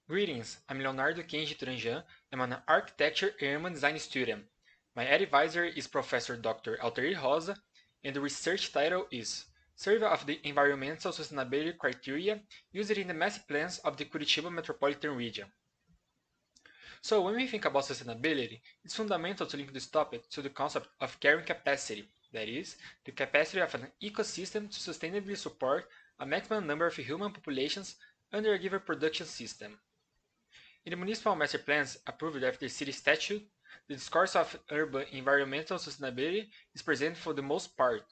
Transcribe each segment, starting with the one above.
Greetings, I'm Leonardo Kenji Tranjan. I'm an architecture and urban design student. My advisor is Professor Dr. Altair Rosa, and the research title is Survey of the Environmental Sustainability Criteria Used in the Master Plans of the Curitiba Metropolitan Region. So when we think about sustainability, it's fundamental to link this topic to the concept of carrying capacity, that is, the capacity of an ecosystem to sustainably support a maximum number of human populations under a given production system. In the municipal master plans approved after the city statute, the discourse of urban environmental sustainability is present for the most part.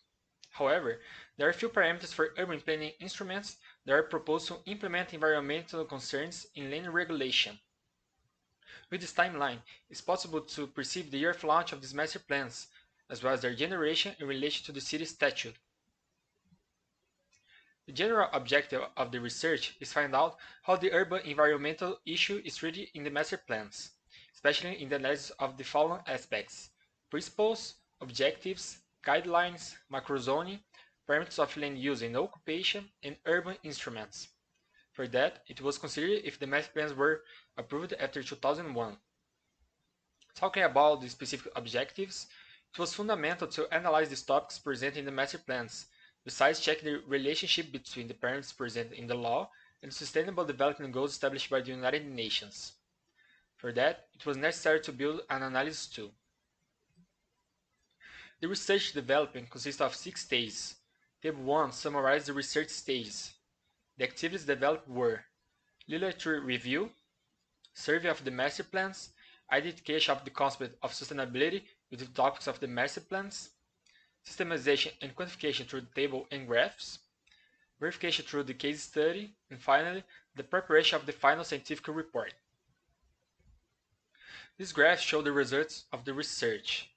However, there are few parameters for urban planning instruments that are proposed to implement environmental concerns in land regulation. With this timeline, it's possible to perceive the year of launch of these master plans, as well as their generation in relation to the city statute. The general objective of the research is to find out how the urban environmental issue is treated in the master plans, especially in the analysis of the following aspects: principles, objectives, guidelines, macrozoning, parameters of land use and occupation, and urban instruments. For that, it was considered if the master plans were approved after 2001. Talking about the specific objectives, it was fundamental to analyze these topics present in the master plans, besides checking the relationship between the parameters present in the law and the sustainable development goals established by the United Nations. For that, it was necessary to build an analysis tool. The research development consists of 6 stages. Table 1 summarizes the research stages. The activities developed were literature review, survey of the master plans, identification of the concept of sustainability with the topics of the master plans, systemization and quantification through the table and graphs, verification through the case study, and finally, the preparation of the final scientific report. These graphs show the results of the research.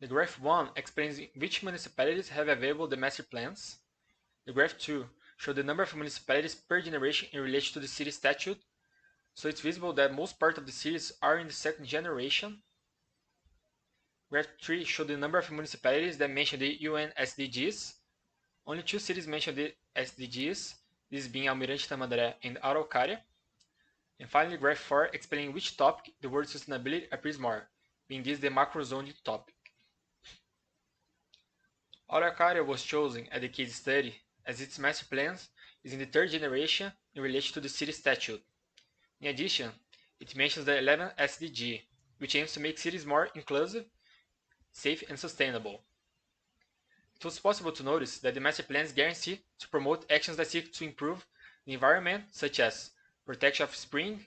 The graph 1 explains which municipalities have available the master plans. The graph 2 shows the number of municipalities per generation in relation to the city statute, so it's visible that most part of the cities are in the second generation. Graph 3 shows the number of municipalities that mention the UN SDGs. Only 2 cities mention the SDGs, these being Almirante Tamandaré and Araucária. And finally, graph 4 explaining which topic the word sustainability appears more, being this the macrozoning topic. Araucária was chosen at the case study as its master plans is in the third generation in relation to the city statute. In addition, it mentions the 11th SDG, which aims to make cities more inclusive, safe, and sustainable. It was possible to notice that the master plans guarantee to promote actions that seek to improve the environment, such as protection of spring,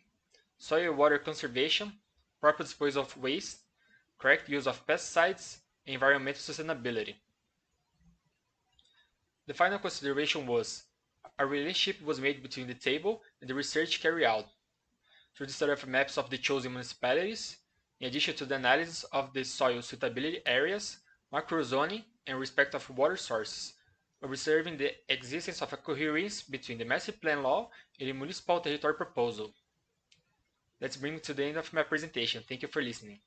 soil and water conservation, proper disposal of waste, correct use of pesticides, and environmental sustainability. The final consideration was a relationship was made between the table and the research carried out through the study of maps of the chosen municipalities, in addition to the analysis of the soil suitability areas, macrozoning, and respect of water sources, observing the existence of a coherence between the master plan law and the municipal territory proposal. Let's bring me to the end of my presentation. Thank you for listening.